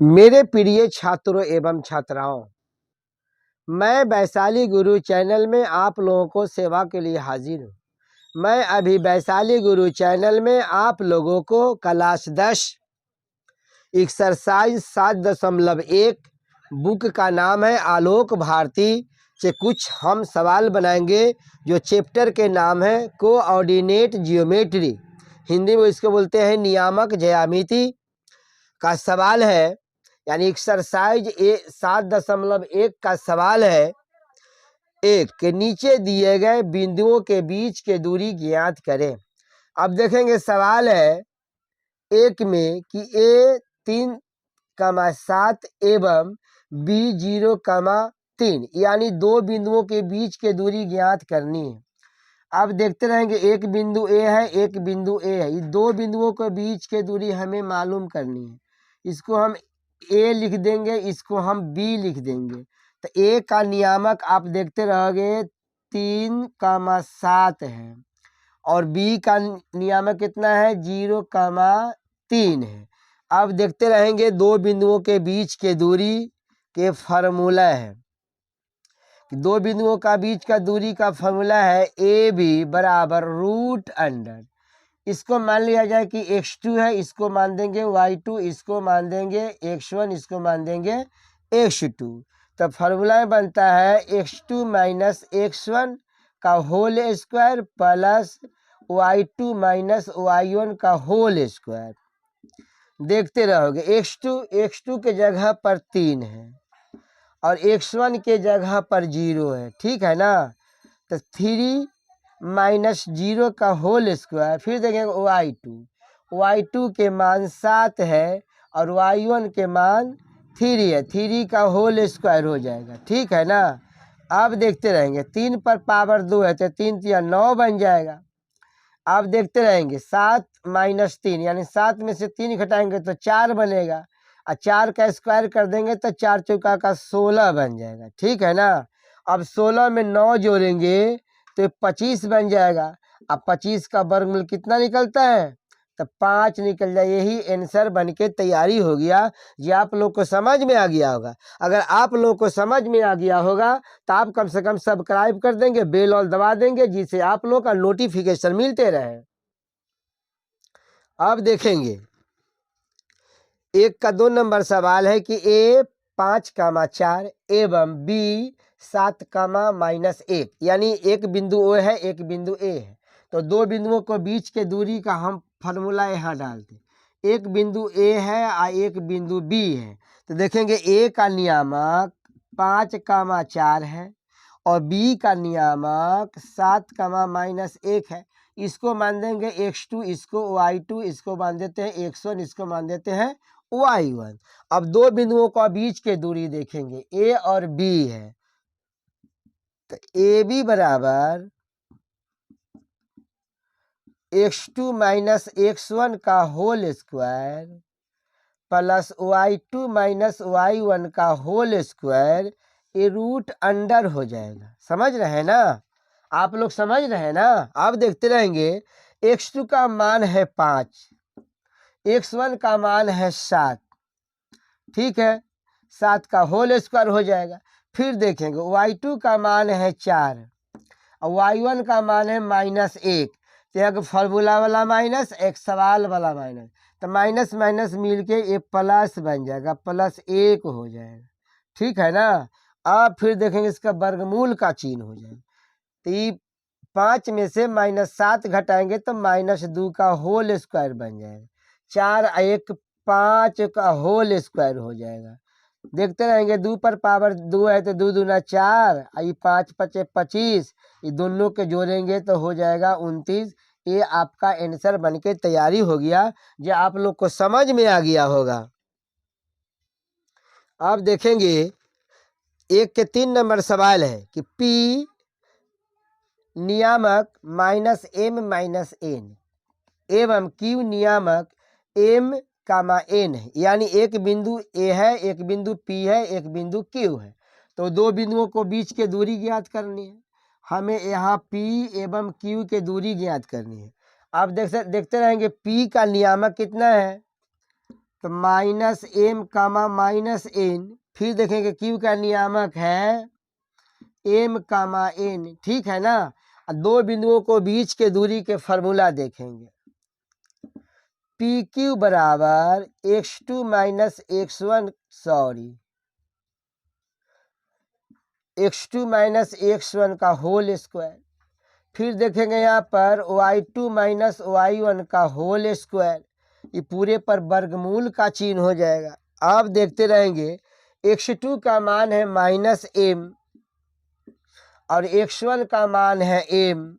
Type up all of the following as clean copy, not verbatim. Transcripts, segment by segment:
मेरे प्रिय छात्रों एवं छात्राओं, मैं वैशाली गुरु चैनल में आप लोगों को सेवा के लिए हाजिर हूँ। मैं अभी वैशाली गुरु चैनल में आप लोगों को क्लास 10 एक्सरसाइज 7.1 बुक का नाम है आलोक भारती से कुछ हम सवाल बनाएंगे जो चैप्टर के नाम है कोऑर्डिनेट जियोमेट्री, हिंदी में इसको बोलते हैं नियामक ज्यामिति का सवाल है। यानी एक्सरसाइज 7.1 का सवाल है। एक के नीचे दिए गए बिंदुओं के बीच के दूरी ज्ञात करें। अब देखेंगे सवाल है एक में कि a 3,7 एवं b 0,3 यानी दो बिंदुओं के बीच के दूरी ज्ञात करनी है। अब देखते रहेंगे एक बिंदु a है, एक बिंदु a है। ये दो बिंदुओं के बीच के दूरी हमें मालूम करनी है। इसको हम a लिख देंगे, इसको हम b लिख देंगे। तो a का नियामक आप देखते रहोगे 3,7 है और b का नियामक कितना है 0,3 है। अब देखते रहेंगे दो बिंदुओं के बीच के दूरी के फार्मूला है। दो बिंदुओं का बीच का दूरी का फार्मूला है ए बी बराबर रूट अंडर, इसको मान लिया जाए कि x2 है, इसको मान देंगे y2, इसको मान देंगे x1, इसको मान देंगे x2। तो फार्मूला में बनता है x2 माइनस x1 का whole square plus y2 minus y1 का होल स्क्वायर। देखते रहोगे x2 के जगह पर 3 है और x1 के जगह पर 0 है, ठीक है ना। तो 3 माइनस 0 का होल स्क्वायर, फिर देखेंगे y2 के मान 7 है और y1 के मान 3 है, 3 का होल स्क्वायर हो जाएगा, ठीक है ना। अब देखते रहेंगे 3 पर पावर 2 है तो 3 या 9 बन जाएगा। अब देखते रहेंगे 7 माइनस 3 यानी 7 में से 3 घटाएंगे तो 4 बनेगा और 4 का स्क्वायर कर देंगे तो 4 चौका का 16 बन जाएगा, ठीक है ना। अब 16 में 9 जोड़ेंगे तो 25 बन जाएगा। अब 25 का वर्गमूल कितना निकलता है तो 5 निकल जाए। यही आंसर बन के तैयारी हो गया। ये आप लोग को समझ में आ गया होगा। अगर आप लोग को समझ में आ गया होगा तो आप कम से कम सब्सक्राइब कर देंगे, बेल और दबा देंगे जिससे आप लोग का नोटिफिकेशन मिलते रहे। अब देखेंगे एक का 2 नंबर सवाल है कि a 5,4 एवं b 7,-1 यानी एक बिंदु O है, एक बिंदु A है। तो दो बिंदुओं को बीच के दूरी का हम फार्मूला यहाँ डालते। एक बिंदु A है और एक बिंदु B है। तो देखेंगे A का नियामक 5,4 है और B का नियामक 7,-1 है। इसको मान देंगे x2, इसको y2, इसको मान देते हैं x1, इसको मान देते हैं y1। अब दो बिंदुओं का बीच के दूरी देखेंगे a और b है। तो ab बराबर x2 माइनस x1 का whole square plus y2 minus y1 का होल स्क्वायर, ये रूट अंडर हो जाएगा। समझ रहे हैं ना, आप लोग समझ रहे हैं ना। अब देखते रहेंगे x2 का मान है 5, x1 का मान है 7, ठीक है, 7 का होल स्क्वायर हो जाएगा। फिर देखेंगे y2 का मान है 4 और y1 का मान है -1। तो एक फार्मूला वाला माइनस, एक सवाल वाला माइनस, तो माइनस माइनस मिल के ये प्लस बन जाएगा, +1 हो जाएगा, ठीक है ना। अब फिर देखेंगे इसका वर्गमूल का चिन्ह हो जाएगा। तो 5 में से -7 घटाएंगे तो -2 का होल स्क्वायर बन जाएगा। 4 1 5 का होल स्क्वायर हो जाएगा। देखते रहेंगे 2 पर पावर 2 है तो 2 दूना 4, ये 5 5 25, ये दोनों के जोड़ेंगे तो हो जाएगा 29। ये आपका आंसर बन के तैयारी हो गया, जो आप लोग को समझ में आ गया होगा। अब देखेंगे एक के 3 नंबर सवाल है कि P नियामक -m-n एवं Q नियामक m,n है। यानी एक बिंदु A है, एक बिंदु P है, एक बिंदु Q है। तो दो बिंदुओं को बीच के दूरी ज्ञात करनी है। हमें यहाँ P एवं Q के दूरी ज्ञात करनी है। अब देखते रहेंगे P का नियामक कितना है तो minus m comma minus n, फिर देखेंगे क्यू का नियामक है एम कामा एन, ठीक है ना। दो बिंदुओं को बीच के दूरी के फार्मूला देखेंगे, पी क्यू बराबर x2 minus x1 sorry x2 minus x1 का होल स्क्वायर, फिर देखेंगे यहाँ पर y2 माइनस y1 का होल स्क्वायर, ये पूरे पर वर्गमूल का चिन्ह हो जाएगा। आप देखते रहेंगे x2 का मान है माइनस एम और x1 का मान है एम,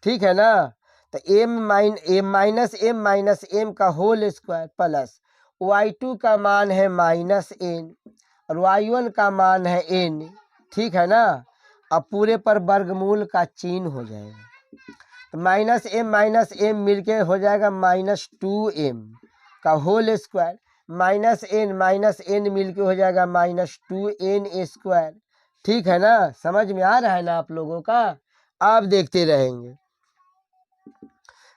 ठीक है ना। तो एम माइनस एम का होल स्क्वायर प्लस y2 का मान है माइनस एन और y1 का मान है एन, ठीक है ना। अब पूरे पर वर्गमूल का चिन्ह हो जाएगा, तो माइनस एम मिलके हो जाएगा माइनस 2m का होल स्क्वायर, माइनस एन मिलके हो जाएगा माइनस 2n स्क्वायर, ठीक है ना। समझ में आ रहा है ना आप लोगों का। आप देखते रहेंगे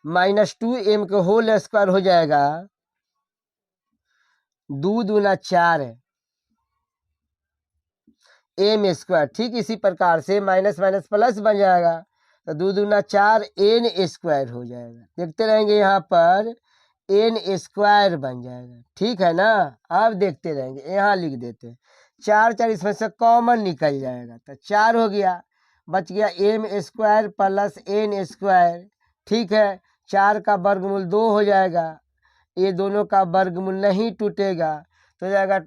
माइनस 2m का होल स्क्वायर हो जाएगा 2 दूना 4 है एम स्क्वायर, ठीक इसी प्रकार से माइनस माइनस प्लस बन जाएगा तो 2 दूना 4 एन स्क्वायर हो जाएगा। देखते रहेंगे यहाँ पर एन स्क्वायर बन जाएगा, ठीक है ना। अब देखते रहेंगे, यहाँ लिख देते हैं 4 इसमें से कॉमन निकल जाएगा तो 4 हो गया, बच गया m square plus n square, ठीक है। 4 का वर्गमूल 2 हो जाएगा, ये दोनों का वर्गमूल नहीं टूटेगा तो हो जाएगा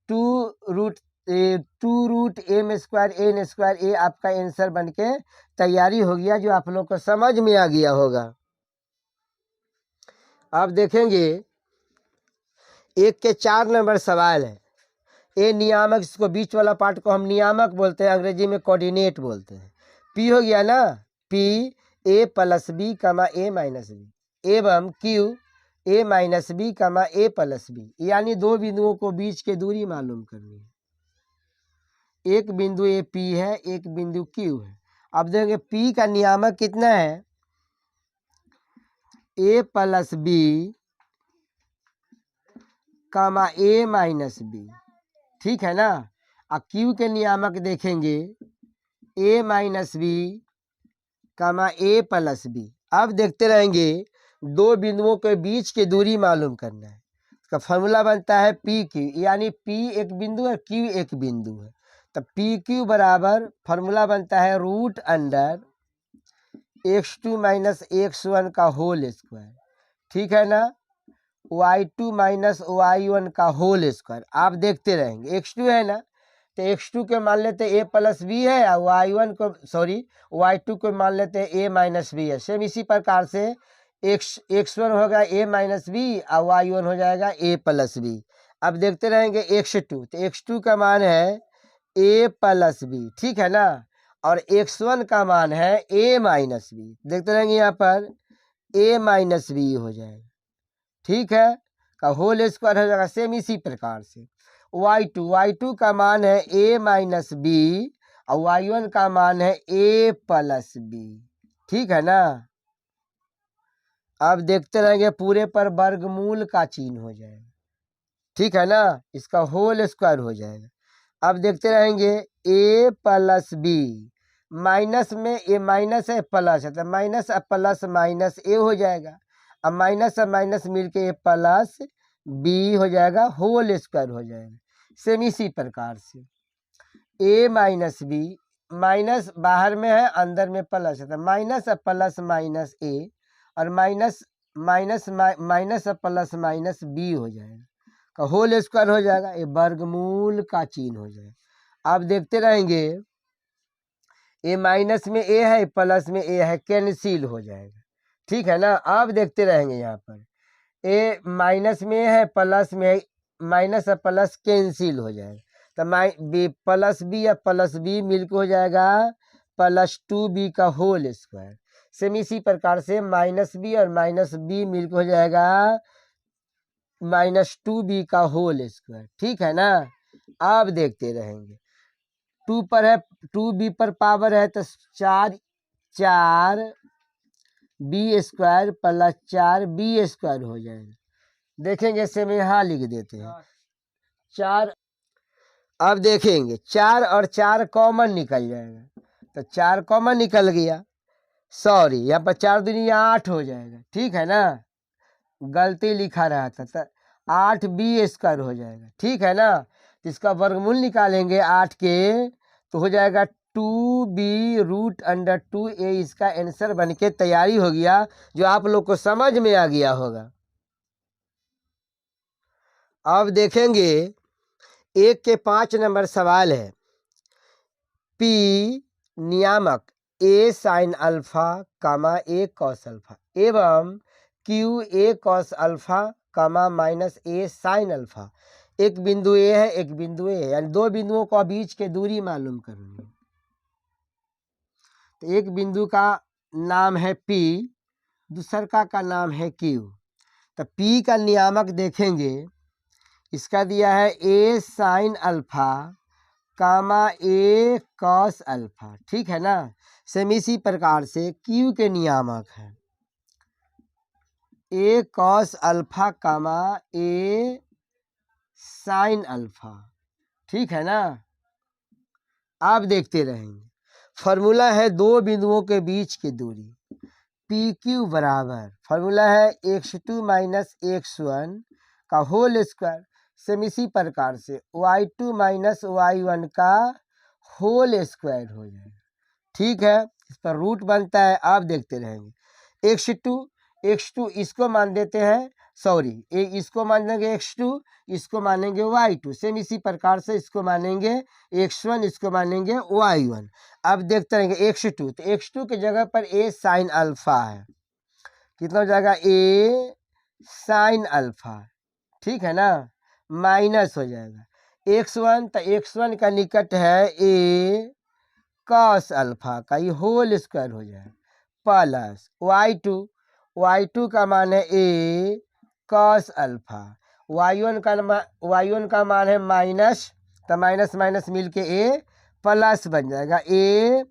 2 root m square n square, ये आपका आंसर बन के तैयारी हो गया, जो आप लोग को समझ में आ गया होगा। आप देखेंगे 1 के 4 नंबर सवाल है, ए नियामक, इसको बीच वाला पार्ट को हम नियामक बोलते हैं, अंग्रेजी में कोऑर्डिनेट बोलते हैं। पी हो गया ना, P A plus b comma a minus b एवं Q a minus b comma a plus B, यानी दो बिंदुओं को बीच के दूरी मालूम करनी है। एक बिंदु ए पी है, एक बिंदु क्यू है। अब देखेंगे पी का नियामक कितना है, ए प्लस बी कामा ए माइनस बी, ठीक है ना। अब क्यू के नियामक देखेंगे ए माइनस बी कामा ए प्लस बी। अब देखते रहेंगे दो बिंदुओं के बीच की दूरी मालूम करना है, इसका फॉर्मूला बनता है पी क्यू, यानी पी एक बिंदु है, क्यू एक बिंदु है, तो पी क्यू बराबर फॉर्मूला बनता है root under x2 minus x1 का होल स्क्वायर, ठीक है ना, y2 माइनस y1 का होल स्क्वायर। आप देखते रहेंगे x2 है ना, तो x2 के मान लेते ए प्लस बी है और y2 को मान लेते ए माइनस बी है। सेम इसी प्रकार से x1 होगा ए माइनस बी और y1 हो जाएगा ए प्लस बी। अब देखते रहेंगे x2, तो x2 का मान है ए प्लस बी, ठीक है ना, और x1 का मान है ए माइनस बी। देखते रहेंगे यहाँ पर ए माइनस बी हो जाएगा, ठीक है, का होल स्क्वायर हो जाएगा। सेम इसी प्रकार से y2 का मान है ए माइनस बी और y1 का मान है ए प्लस बी, ठीक है ना। अब देखते रहेंगे पूरे पर वर्गमूल का चिन्ह हो जाएगा, ठीक है ना, इसका होल स्क्वायर हो जाएगा। अब देखते रहेंगे ए प्लस बी, माइनस में ए माइनस है प्लस है, तो माइनस प्लस माइनस ए हो जाएगा, अब माइनस माइनस मिलके ए प्लस बी हो जाएगा, होल स्क्वायर हो जाएगा। सेम इसी प्रकार से ए माइनस बी, माइनस बाहर में है अंदर में प्लस है, तो माइनस प्लस माइनस ए और minus minus minus plus minus b हो जाएगा, का होल स्क्वायर हो जाएगा, ये वर्गमूल का चिन्ह हो जाएगा। आप देखते रहेंगे ए माइनस में ए है प्लस में ए है, कैंसिल हो जाएगा, ठीक है ना। आप देखते रहेंगे यहाँ पर ए माइनस में है प्लस में माइनस प्लस कैंसिल हो जाएगा, तो प्लस बी या प्लस बी मिलकर हो जाएगा प्लस 2b का होल स्क्वायर। सेम इसी प्रकार से माइनस बी और माइनस बी मिलकर हो जाएगा माइनस 2b का होल स्क्वायर, ठीक है ना। आप देखते रहेंगे 2 पर है 2b पर पावर है तो 4 B square plus 4b square हो जाएगा, देखेंगे इसे हम यहाँ लिख देते हैं 4। अब देखेंगे 4 और 4 कॉमन निकल जाएगा, तो 4 कॉमन निकल गया, सॉरी यहाँ पर 4 दुनिया 8 हो जाएगा, ठीक है ना, गलती लिखा रहा था, तो 8b² हो जाएगा, ठीक है ना। तो इसका वर्गमूल निकालेंगे 8 के, तो हो जाएगा 2b√√2a। इसका आंसर बन के तैयारी हो गया, जो आप लोग को समझ में आ गया होगा। अब देखेंगे 1 के 5 नंबर सवाल है, P नियामक A sin alpha comma A cos alpha एवं Q A cos alpha comma minus A sin alpha. एक बिंदु ए है, एक बिंदु ए है, यानी दो बिंदुओं को बीच के दूरी मालूम करनी है। तो एक बिंदु का नाम है P, दूसरा का नाम है Q। तो P का नियामक देखेंगे, इसका दिया है A sin alpha comma A cos alpha, ठीक है ना। सेम इसी प्रकार से Q के नियामक है A cos alpha comma A sin alpha, ठीक है ना। आप देखते रहेंगे, फॉर्मूला है दो बिंदुओं के बीच की दूरी, PQ बराबर फॉर्मूला है x2 माइनस x1 का होल स्क्वायर। सेम इसी प्रकार से y2 माइनस y1 का होल स्क्वायर हो जाएगा, ठीक है। इस पर रूट बनता है, आप देखते रहेंगे। x2 इसको मान देते हैं, सॉरी इसको मान देंगे x2, इसको मानेंगे y2। सेम इसी प्रकार से इसको मानेंगे x1, इसको मानेंगे y1। अब देखते रहेंगे x2, तो x2 की जगह पर A sin अल्फा है, कितना हो जाएगा A sin अल्फा, ठीक है ना, माइनस हो जाएगा x1, तो x1 का निकट है A cos अल्फा का, ये होल स्क्वायर हो जाएगा, प्लस y2 का मान है A cos अल्फा, y1 का मान है माइनस, तो माइनस माइनस मिल के A प्लस बन जाएगा A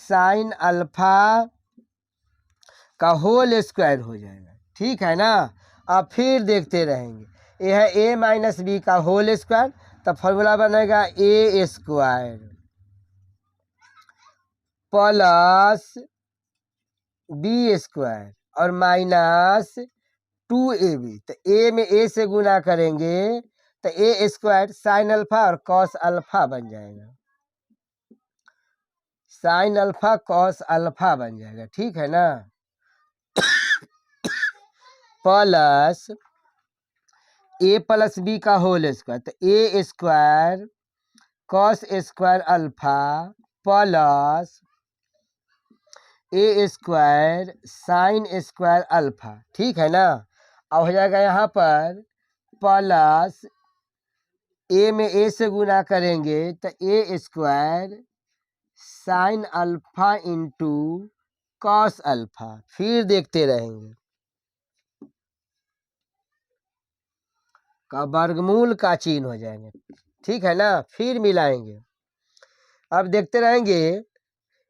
sin अल्फा का होल स्क्वायर हो जाएगा, ठीक है ना। अब फिर देखते रहेंगे, ये है A माइनस बी का होल स्क्वायर, तो फॉर्मूला बनेगा A² प्लस B² और माइनस 2AB। तो A में A से गुना करेंगे तो A² साइन अल्फा और कॉस अल्फा बन जाएगा, साइन अल्फा कॉस अल्फा बन जाएगा, ठीक है ना। प्लस A प्लस बी का होल स्क्वायर, तो A² cos square alpha plus A² sign square alpha, ठीक है ना। अब हो जाएगा यहाँ पर प्लस A में A से गुना करेंगे तो A² sine alpha into cos alpha. फिर देखते रहेंगे, का वर्गमूल का चिन्ह हो जाएंगे, ठीक है ना। फिर मिलाएंगे, अब देखते रहेंगे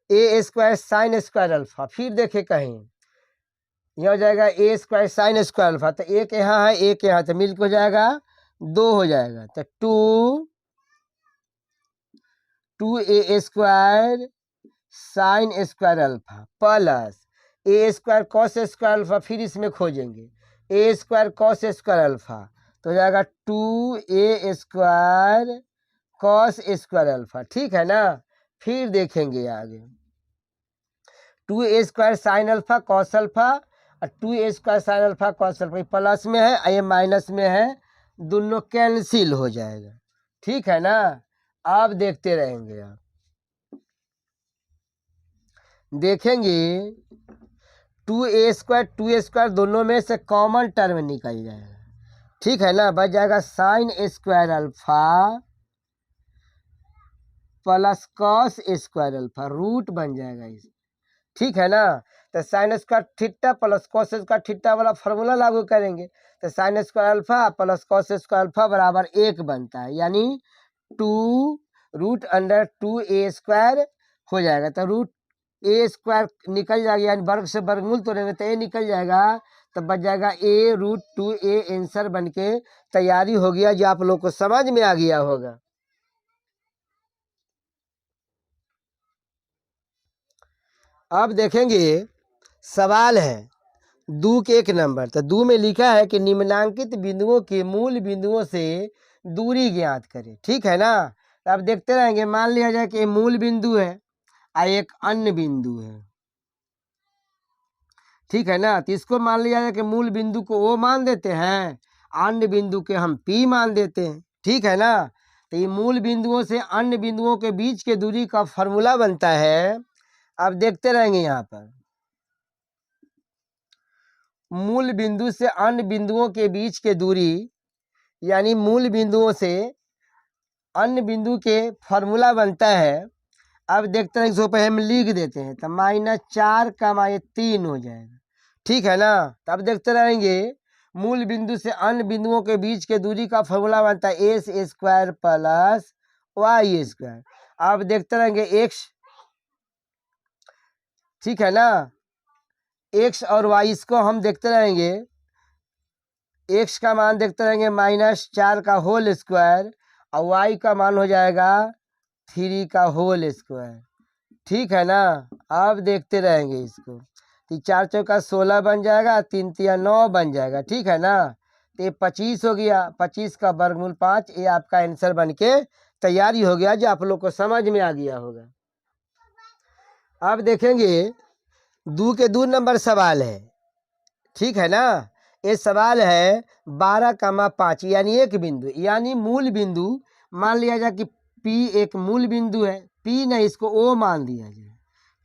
A² साइन स्क्वायर अल्फा। फिर देखे कहीं यह हो जाएगा A² साइन स्क्वायर अल्फा, तो एक यहाँ है एक यहाँ, तो मिलकर हो जाएगा 2 हो जाएगा, तो 2A² sign square alpha plus A² cos square alpha. फिर इसमें खोजेंगे A² कॉस स्क्वायर अल्फा, तो हो जाएगा 2A² कॉस स्क्वायर अल्फा, ठीक है ना। फिर देखेंगे आगे 2A² sine alpha cos alpha और 2A² sine alpha cos alpha, plus में है ये माइनस में है, दोनों कैंसिल हो जाएगा, ठीक है ना। आप देखते रहेंगे, आप देखेंगे 2A² दोनों में से कॉमन टर्म निकल जाएगा, ठीक है ना। बच जाएगा sine square alpha plus cos square alpha, root बन जाएगा इस, ठीक है ना। तो sine square theta plus cos square theta वाला फॉर्मूला लागू करेंगे, तो sine square alpha plus cos square alpha बराबर 1 बनता है, यानी 2√2A² हो जाएगा। तो √A² निकल जाएगा, यानी वर्ग से वर्गमूल तोड़ेंगे तो A निकल जाएगा, तो बच जाएगा a√2a आंसर बन के तैयारी हो गया, जो आप लोग को समझ में आ गया होगा। अब देखेंगे सवाल है दो के 1 नंबर। तो दो में लिखा है कि निम्नांकित बिंदुओं के मूल बिंदुओं से दूरी ज्ञात करें। ठीक है ना। तो अब देखते रहेंगे। मान लिया जाए कि मूल बिंदु है और एक अन्य बिंदु है। ठीक है ना। तो इसको मान लिया जाए कि मूल बिंदु को ओ मान देते हैं, अन्य बिंदु के हम पी मान देते हैं। ठीक है ना। तो ये मूल बिंदुओं से अन्य बिंदुओं के बीच के दूरी का फॉर्मूला बनता है। अब देखते रहेंगे यहाँ पर मूल बिंदु से अन्य बिंदुओं के बीच के दूरी, यानी मूल बिंदुओं से अन्य बिंदु के फॉर्मूला बनता है। अब देखते हैं इसको पहले हम लिख देते हैं। तो -4 का -3 हो जाएगा। ठीक है ना। तो अब देखते रहेंगे मूल बिंदु से अन्य बिंदुओं के बीच के दूरी का फॉर्मूला बनता है s² + y²। अब देखते रहेंगे x, ठीक है ना, x और y इसको हम देखते रहेंगे। x का मान देखते रहेंगे -4 का होल स्क्वायर और y का मान हो जाएगा 3 का होल स्क्वायर। ठीक है ना। अब देखते रहेंगे इसको। तो 4 चौका 16 बन जाएगा, 3 तिया 9 बन जाएगा। ठीक है ना। तो ये 25 हो गया, 25 का वर्गमूल 5। ये आपका आंसर बन के तैयारी हो गया, जो आप लोग को समझ में आ गया होगा। अब देखेंगे 2 के 2 नंबर सवाल है। ठीक है ना। ये सवाल है 12,5, यानी एक बिंदु, यानी मूल बिंदु मान लिया जाए कि P एक मूल बिंदु है। P नहीं, इसको O मान दिया जाए।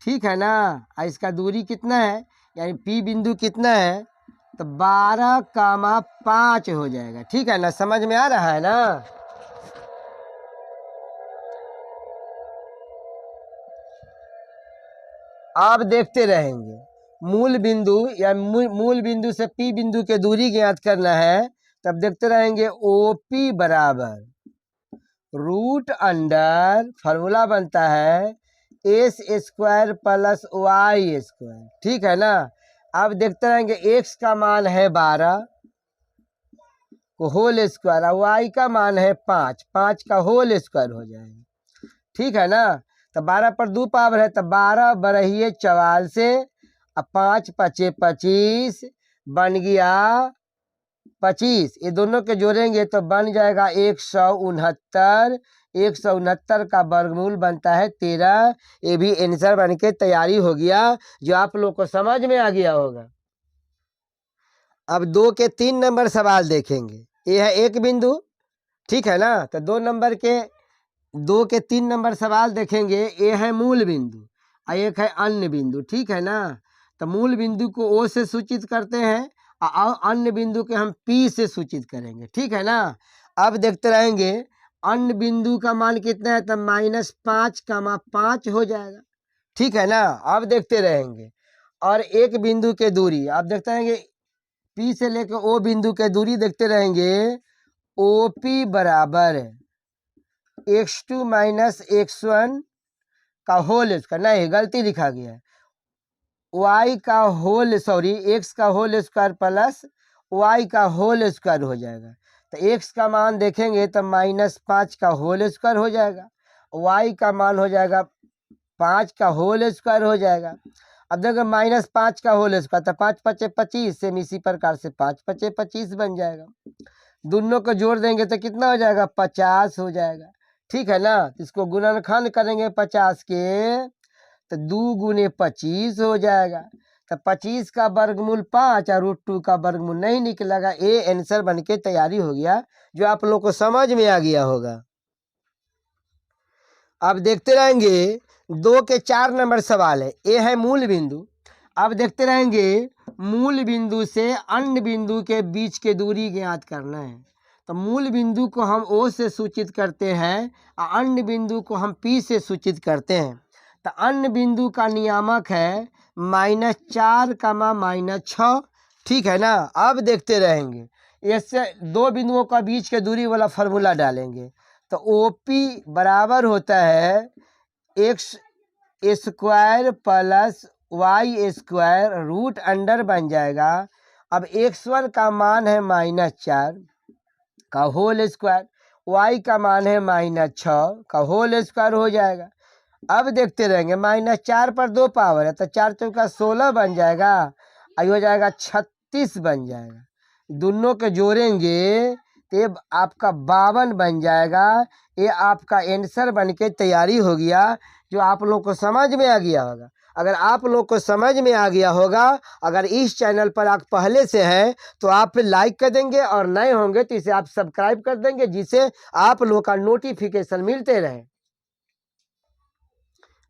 ठीक है ना। और इसका दूरी कितना है, यानी P बिंदु कितना है, तो 12,5 हो जाएगा। ठीक है ना। समझ में आ रहा है ना। आप देखते रहेंगे मूल बिंदु या मूल बिंदु से P बिंदु के दूरी ज्ञात करना है। तब देखते रहेंगे OP बराबर √अंडर फॉर्मूला बनता है s² + y²। ठीक है ना। अब देखते रहेंगे x का मान है 12 को होल स्क्वायर और y का मान है 5, 5 का होल स्क्वायर हो जाएगा। ठीक है ना। तो 12 पर 2 पावर है, तो 12 बरहिए 44 और 5 × 5 = 25 बन गया 25। ये दोनों के जोड़ेंगे तो बन जाएगा 169। 169 का वर्गमूल बनता है 13। ये भी आंसर बन के तैयारी हो गया, जो आप लोग को समझ में आ गया होगा। अब 2 के 3 नंबर सवाल देखेंगे। ये है एक बिंदु। ठीक है ना। तो 2 के 3 नंबर सवाल देखेंगे। ये है मूल बिंदु और एक है अन्य बिंदु। ठीक है ना। तो मूल बिंदु को O से सूचित करते हैं और अन्य बिंदु के हम P से सूचित करेंगे। ठीक है ना। अब देखते रहेंगे अन्य बिंदु का मान कितना है, तो -5,5 हो जाएगा। ठीक है ना। अब देखते रहेंगे और एक बिंदु के दूरी आप देखते रहेंगे P से लेकर O बिंदु के दूरी देखते रहेंगे। OP बराबर x2 - x1 का होल स्क्वायर, नहीं गलती लिखा गया है, x का होल स्क्वायर + y का होल स्क्वायर हो जाएगा। तो x का मान देखेंगे तो -5 का होल स्क्वायर हो जाएगा, y का मान हो जाएगा 5 का होल स्क्वायर हो जाएगा। अब देखो -5 का होल स्क्वायर, तो 5 × 5 = 25, सेम इसी प्रकार से 5 × 5 = 25 बन जाएगा। दोनों को जोड़ देंगे तो कितना हो जाएगा, 50 हो जाएगा। ठीक है ना। इसको गुणनखंड करेंगे 50 के, तो 2 × 25 हो जाएगा। तो 25 का वर्गमूल 5 और √2 का वर्गमूल नहीं निकलेगा। ये आंसर बन के तैयारी हो गया, जो आप लोग को समझ में आ गया होगा। अब देखते रहेंगे 2 के 4 नंबर सवाल है। ये है मूल बिंदु। अब देखते रहेंगे मूल बिंदु से अन्य बिंदु के बीच के दूरी ज्ञात करना है। तो मूल बिंदु को हम O से सूचित करते हैं और अन्य बिंदु को हम P से सूचित करते हैं। तो अन्य बिंदु का नियामक है -4, -6। ठीक है ना। अब देखते रहेंगे इससे दो बिंदुओं का बीच के दूरी वाला फॉर्मूला डालेंगे। तो OP बराबर होता है x² + y² √अंडर बन जाएगा अब x1 का मान है -4 का होल स्क्वायर, y का मान है -6 का होल स्क्वायर हो जाएगा। अब देखते रहेंगे -4 पर 2 पावर है तो 4 चौका 16 बन जाएगा, आई हो जाएगा 36 बन जाएगा। दोनों के जोड़ेंगे तो ये आपका 52 बन जाएगा। ये आपका आंसर बन के तैयारी हो गया, जो आप लोग को समझ में आ गया होगा। अगर आप लोग को समझ में आ गया होगा, अगर इस चैनल पर आप पहले से हैं तो आप लाइक कर देंगे, और नए होंगे तो इसे आप सब्सक्राइब कर देंगे, जिससे आप लोग का नोटिफिकेशन मिलते रहे।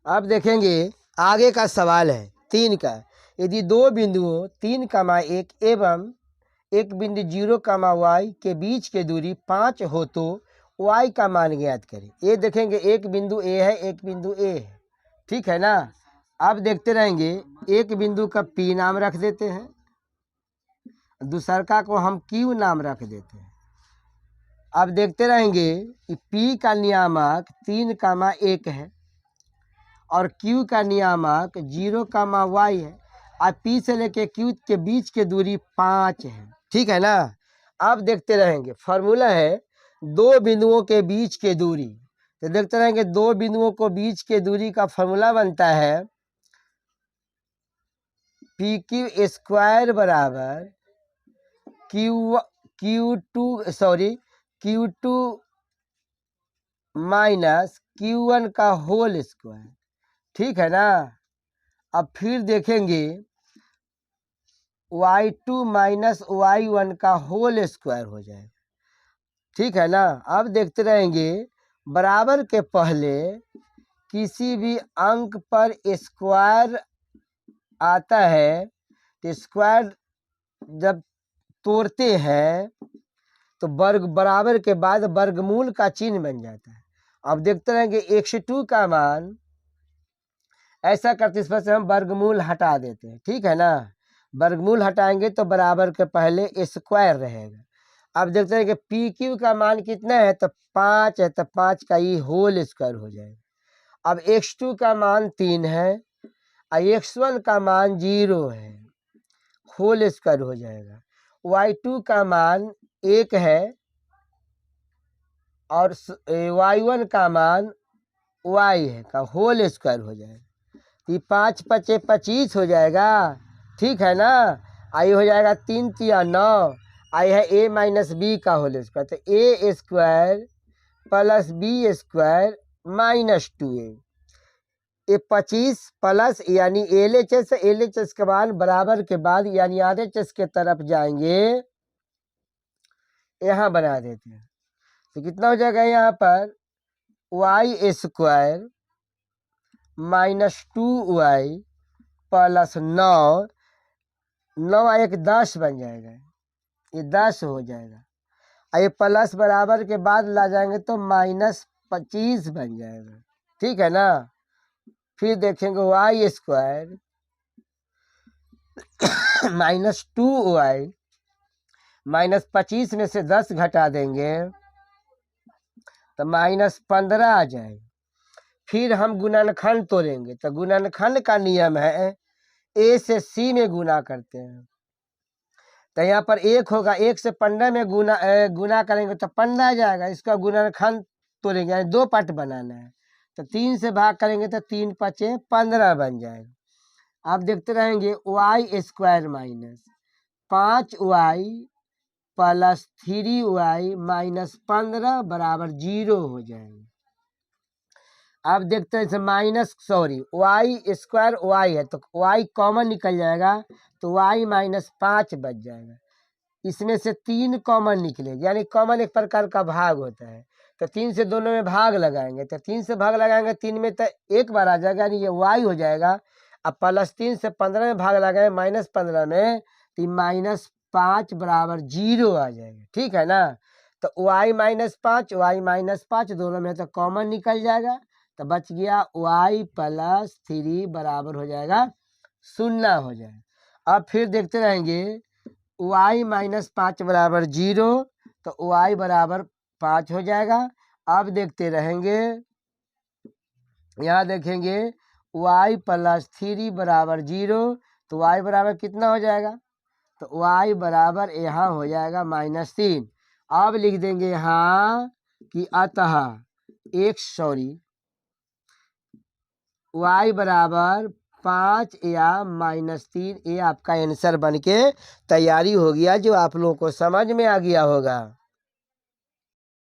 अब देखेंगे आगे का सवाल है 3 का। यदि दो बिंदुओं 3,1 एवं एक बिंदु 0,y के बीच की दूरी 5 हो तो y का मान ज्ञात करें। ये देखेंगे एक बिंदु A है, एक बिंदु A है, ठीक है ना। अब देखते रहेंगे, एक बिंदु का P नाम रख देते हैं, दूसरा को हम Q नाम रख देते हैं। अब देखते रहेंगे कि P का नियामक 3,1 है और Q का नियामक 0,y है, और P से लेके Q के बीच की दूरी 5 है, ठीक है ना। अब देखते रहेंगे, फॉर्मूला है दो बिंदुओं के बीच की दूरी। तो देखते रहेंगे दो बिंदुओं को बीच की दूरी का फॉर्मूला बनता है PQ स्क्वायर बराबर Q2 माइनस Q1 का होल स्क्वायर, ठीक है ना। अब फिर देखेंगे y2 माइनस y1 का होल स्क्वायर हो जाएगा, ठीक है ना। अब देखते रहेंगे बराबर के पहले किसी भी अंक पर स्क्वायर आता है तो स्क्वायर जब तोड़ते हैं तो वर्ग बराबर के बाद वर्गमूल का चिन्ह बन जाता है। अब देखते रहेंगे x2 का मान ऐसा करते इस पर से हम वर्गमूल हटा देते हैं, ठीक है ना। वर्गमूल हटाएंगे तो बराबर के पहले स्क्वायर रहेगा। अब देखते हैं कि PQ का मान कितना है, तो 5 है, तो 5 का ही होल स्क्वायर हो जाएगा। अब x2 का मान 3 है और x1 का मान 0 है, होल स्क्वायर हो जाएगा। y2 का मान 1 है और y1 का मान y है का होल स्क्वायर हो जाएगा। तो 5 पचे 25 हो जाएगा, ठीक है ना। आई हो जाएगा 3 तिया 9, आई है a माइनस बी का होल स्क्वायर, तो a square plus B square minus 2a। ये 25 प्लस यानी LHS के मान बराबर के बाद यानी RHS के तरफ जाएंगे, यहाँ बना देते हैं। तो कितना हो जाएगा यहाँ पर y square minus 2y plus 9, 9 एक 10 बन जाएगा, ये 10 हो जाएगा। ये प्लस बराबर के बाद ला जाएंगे तो माइनस 25 बन जाएगा, ठीक है ना। फिर देखेंगे y square minus 2y minus 25 में से 10 घटा देंगे तो माइनस 15 आ जाएगा। फिर हम गुणनखंड तोड़ेंगे, तो गुणनखंड का नियम है a से c में गुना करते हैं। तो यहाँ पर 1 होगा, 1 से 15 में गुना करेंगे तो 15 आ जाएगा। इसका गुणनखंड तोड़ेंगे, यानी 2 पार्ट बनाना है, तो 3 से भाग करेंगे तो 3 पचे 15 बन जाएगा। अब देखते रहेंगे y square minus 5y plus 3y minus 15 बराबर 0 हो जाएगा। अब देखते हैं y स्क्वायर y है तो y कॉमन निकल जाएगा, तो y माइनस 5 बच जाएगा। इसमें से 3 कॉमन निकलेगा, यानी कॉमन एक प्रकार का भाग होता है, तो 3 से दोनों में भाग लगाएंगे, तो 3 से भाग लगाएंगे 3 में तो एक बार आ जाएगा, यानी ये y हो जाएगा। अब प्लस 3 से 15 में भाग लगाए माइनस 15 में, तो माइनस 5 बराबर 0 आ जाएगा, ठीक है ना। तो y माइनस 5 दोनों में तो कॉमन निकल जाएगा, तो बच गया y प्लस 3 बराबर हो जाएगा 0 हो जाएगा। अब फिर देखते रहेंगे y माइनस 5 बराबर 0, तो y बराबर 5 हो जाएगा। अब देखते रहेंगे, यहाँ देखेंगे y प्लस 3 बराबर 0, तो y बराबर कितना हो जाएगा, तो y बराबर यहाँ हो जाएगा -3। अब लिख देंगे यहाँ कि अतः y बराबर 5 या -3। ये आपका आंसर बन के तैयारी हो गया, जो आप लोगों को समझ में आ गया होगा।